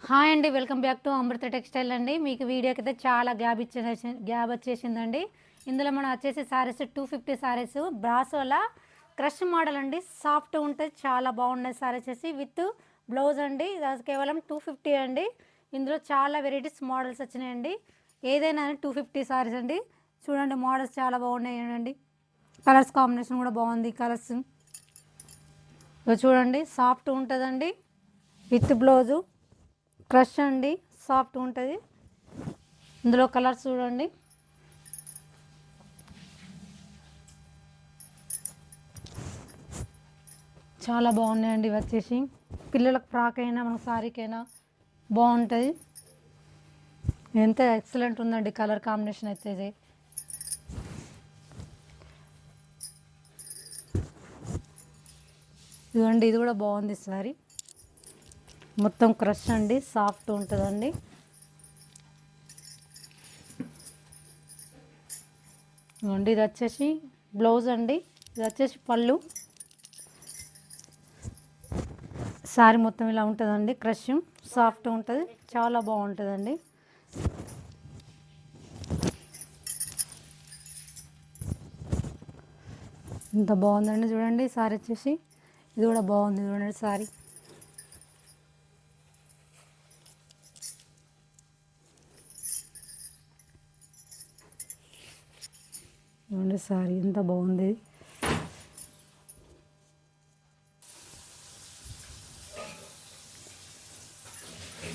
Hi అండి. Welcome back to Amrutha textile అండి. మీకు వీడియోకి అయితే చాలా గ్యాప్ వచ్చేసిందండి. ఇందులో మనం వచ్చేసి సారీస్ 250 సారీస్ బ్రాసోలా క్రష్ మోడల్ అండి. సాఫ్ట్ ఉంటుంది, చాలా బాగున్నాయి సారీస్ వచ్చేసి విత్ బ్లౌజ్ అండి. ఇది కేవలం 250 అండి. ఇందులో చాలా వెరైటీస్ మోడల్స్ వచ్చినాయండి. ఏదైనా 250 సారీస్ అండి. చూడండి, మోడల్స్ చాలా బాగున్నాయండి. కలర్స్ కాంబినేషన్ కూడా బాగుంది. కలర్స్ చూడండి, సాఫ్ట్ ఉంటుందండి విత్ బ్లౌజు. క్రష్ అండి, సాఫ్ట్ ఉంటుంది. ఇందులో కలర్స్ చూడండి. చాలా బాగున్నాయండి. ఇవి వచ్చేసి పిల్లలకు ఫ్రాక్ అయినా మన సారీకైనా బాగుంటుంది. ఎంత ఎక్సలెంట్ ఉందండి కలర్ కాంబినేషన్ అయితే. ఇదిగోండి, ఇది కూడా బాగుంది సారీ. మొత్తం క్రష్ అండి, సాఫ్ట్ ఉంటుందండి. ఇదిగోండి, ఇది వచ్చేసి బ్లౌజ్ అండి. ఇది వచ్చేసి పళ్ళు. సారీ మొత్తం ఇలా ఉంటుందండి. క్రష్ సాఫ్ట్ ఉంటుంది, చాలా బాగుంటుందండి. ఇంత బాగుందండి. చూడండి సారీ వచ్చేసి ఇది కూడా బాగుంది. చూడండి సారీ. చూడండి సారీ ఎంత బాగుంది.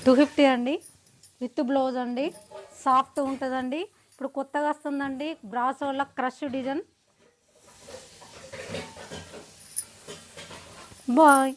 $250 అండి, విత్ బ్లౌజ్ అండి. సాఫ్ట్ ఉంటుందండి. ఇప్పుడు కొత్తగా వస్తుందండి బ్రాసోలా క్రష్ డిజైన్. బాయ్.